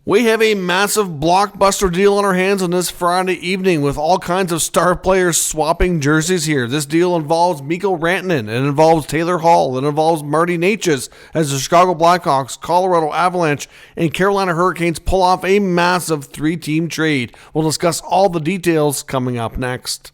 We have a massive blockbuster deal on our hands on this Friday evening with all kinds of star players swapping jerseys here. This deal involves Mikko Rantanen, it involves Taylor Hall, it involves Marty Necas as the Chicago Blackhawks, Colorado Avalanche, and Carolina Hurricanes pull off a massive three-team trade. We'll discuss all the details coming up next.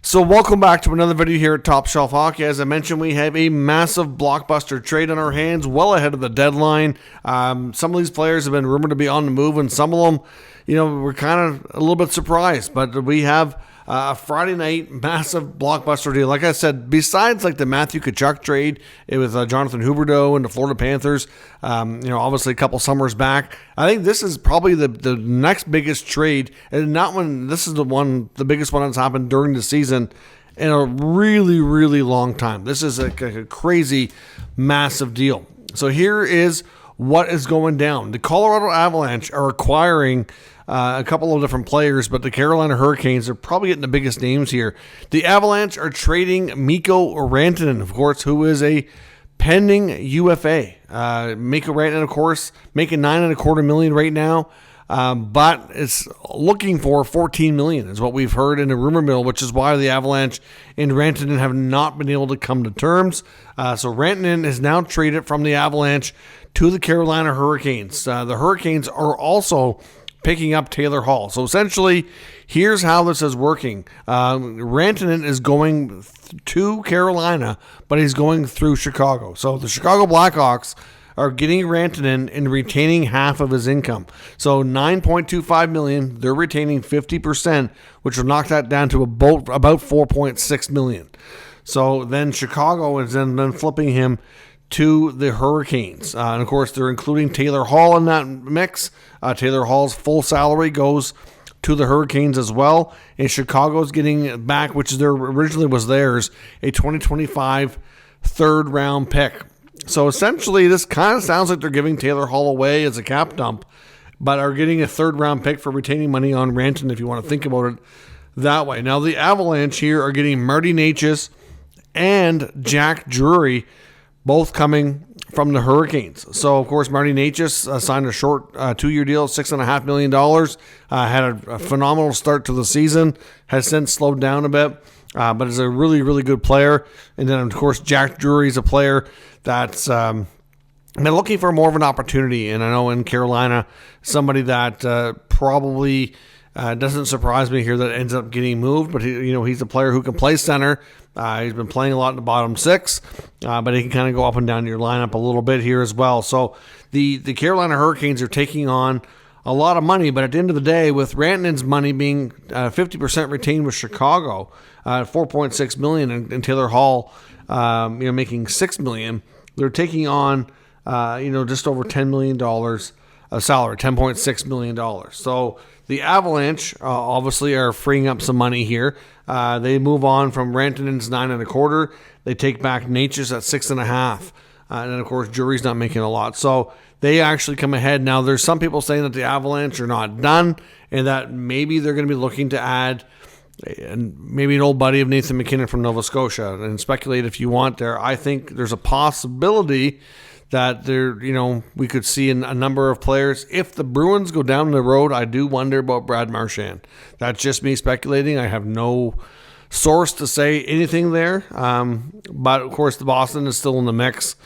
So welcome back to another video here at Top Shelf Hockey. As I mentioned, we have a massive blockbuster trade on our hands well ahead of the deadline. Some of these players have been rumored to be on the move, and some of them, we're kind of a little bit surprised. But we have a Friday night massive blockbuster deal. Like I said, besides like the Matthew Tkachuk trade with Jonathan Huberdeau and the Florida Panthers, obviously a couple summers back, I think this is probably the next biggest trade, and this is the biggest one that's happened during the season in a really, really long time. This is a crazy, massive deal. So here is what is going down. The Colorado Avalanche are acquiring a couple of different players, but the Carolina Hurricanes are probably getting the biggest names here. The Avalanche are trading Mikko Rantanen, of course, who is a pending UFA. Mikko Rantanen, of course, making $9.25 million right now, but it's looking for $14 million is what we've heard in the rumor mill, which is why the Avalanche and Rantanen have not been able to come to terms. So Rantanen is now traded from the Avalanche to the Carolina Hurricanes. The Hurricanes are also picking up Taylor Hall. So essentially, here's how this is working. Rantanen is going to Carolina, but he's going through Chicago. So the Chicago Blackhawks are getting Rantanen and retaining half of his income. So $9.25 million, they're retaining 50%, which will knock that down to about $4.6 million. So then Chicago is then flipping him to the Hurricanes. And of course, they're including Taylor Hall in that mix. Taylor Hall's full salary goes to the Hurricanes as well. And Chicago's getting back, which originally was theirs, a 2025 third round pick. So essentially, this kind of sounds like they're giving Taylor Hall away as a cap dump, but are getting a third round pick for retaining money on Rantanen, if you want to think about it that way. Now, the Avalanche here are getting Marty Necas and Jack Drury, both coming from the Hurricanes. So, of course, Marty Necas signed a short 2-year deal, $6.5 million. Had a phenomenal start to the season. Has since slowed down a bit, but is a really, really good player. And then, of course, Jack Drury is a player that's been looking for more of an opportunity. And I know in Carolina, somebody that probably doesn't surprise me here that ends up getting moved. But he's a player who can play center. He's been playing a lot in the bottom six, but he can kind of go up and down your lineup a little bit here as well. So the Carolina Hurricanes are taking on a lot of money, but at the end of the day, with Rantanen's money being 50% retained with Chicago, $4.6 million, and Taylor Hall, making $6 million, they're taking on, just over $10 million of salary, $10.6 million. So the Avalanche obviously are freeing up some money here. They move on from Rantanen's $9.25. They take back Necas at $6.5. And then, of course, Drury's not making a lot. So they actually come ahead. Now, there's some people saying that the Avalanche are not done and that maybe they're going to be looking to add maybe an old buddy of Nathan MacKinnon from Nova Scotia. And speculate if you want there. I think there's a possibility that we could see a number of players. If the Bruins go down the road, I do wonder about Brad Marchand. That's just me speculating. I have no source to say anything there. But, of course, the Boston is still in the mix,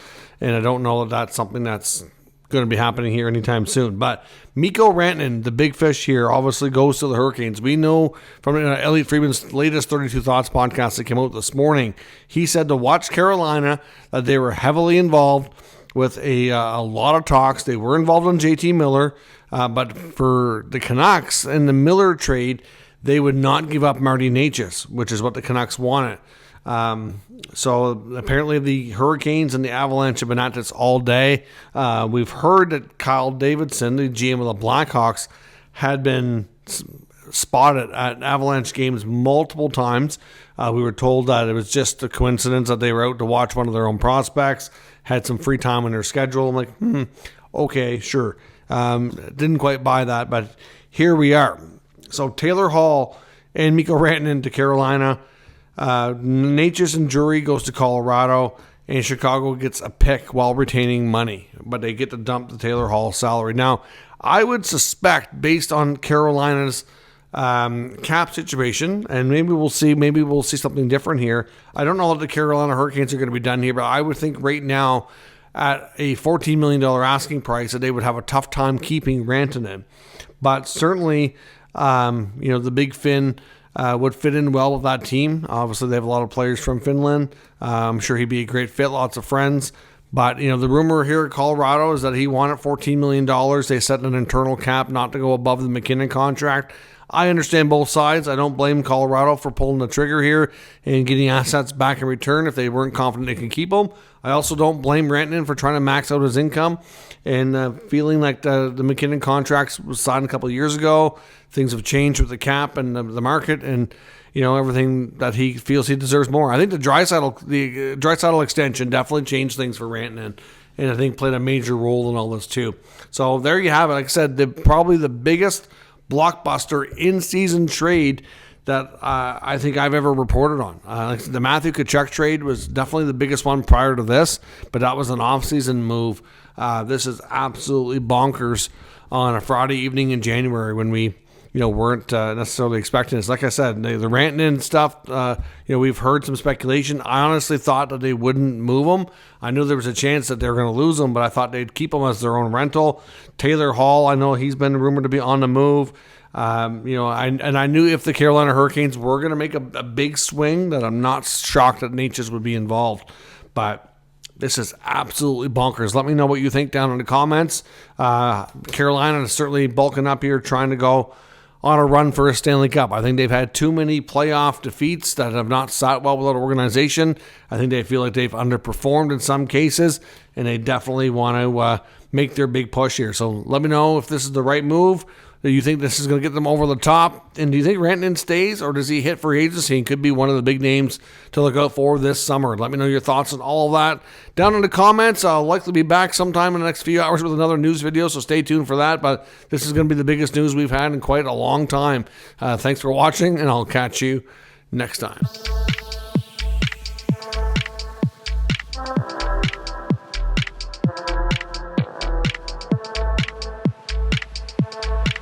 and I don't know that that's something that's going to be happening here anytime soon. But Mikko Rantanen, the big fish here, obviously goes to the Hurricanes. We know from Elliot Friedman's latest 32 Thoughts podcast that came out this morning, he said to watch Carolina, that they were heavily involved with a lot of talks. They were involved in JT Miller, but for the Canucks and the Miller trade, they would not give up Marty Necas, which is what the Canucks wanted. So apparently the Hurricanes and the Avalanche have been at this all day. We've heard that Kyle Davidson, the GM of the Blackhawks, had been spotted at Avalanche games multiple times. We were told that it was just a coincidence that they were out to watch one of their own prospects, had some free time in their schedule. I'm like, okay, sure. Didn't quite buy that, but here we are. So Taylor Hall and Mikko Rantanen to Carolina. Necas and Drury goes to Colorado. and Chicago gets a pick while retaining money, but they get to dump the Taylor Hall salary. Now, I would suspect, based on Carolina's cap situation, and maybe we'll see something different here. I don't know that the Carolina Hurricanes are going to be done here, but I would think right now at a $14 million asking price that they would have a tough time keeping Rantanen. But certainly, the Big Finn would fit in well with that team. Obviously, they have a lot of players from Finland. I'm sure he'd be a great fit, lots of friends. But, the rumor here at Colorado is that he wanted $14 million. They set an internal cap not to go above the McKinnon contract. I understand both sides. I don't blame Colorado for pulling the trigger here and getting assets back in return if they weren't confident they could keep them. I also don't blame Rantanen for trying to max out his income and feeling like the McKinnon contract was signed a couple of years ago. Things have changed with the cap and the market and everything that he feels he deserves more. I think the Draisaitl extension definitely changed things for Rantanen, and I think played a major role in all this too. So there you have it. Like I said, probably the biggest blockbuster in-season trade that I think I've ever reported on. The Matthew Tkachuk trade was definitely the biggest one prior to this, but that was an off-season move. This is absolutely bonkers on a Friday evening in January when we weren't necessarily expecting this. Like I said, the Rantanen stuff, we've heard some speculation. I honestly thought that they wouldn't move him. I knew there was a chance that they were going to lose him, but I thought they'd keep him as their own rental. Taylor Hall, I know he's been rumored to be on the move. I knew if the Carolina Hurricanes were going to make a big swing, that I'm not shocked that Necas would be involved. But this is absolutely bonkers. Let me know what you think down in the comments. Carolina is certainly bulking up here, trying to go on a run for a Stanley Cup. I think they've had too many playoff defeats that have not sat well with our organization. I think they feel like they've underperformed in some cases, and they definitely want to make their big push here. So let me know if this is the right move. Do you think this is going to get them over the top? And do you think Rantanen stays, or does he hit free agency and could be one of the big names to look out for this summer? Let me know your thoughts on all of that down in the comments. I'll likely be back sometime in the next few hours with another news video, so stay tuned for that. But this is going to be the biggest news we've had in quite a long time. Thanks for watching, and I'll catch you next time.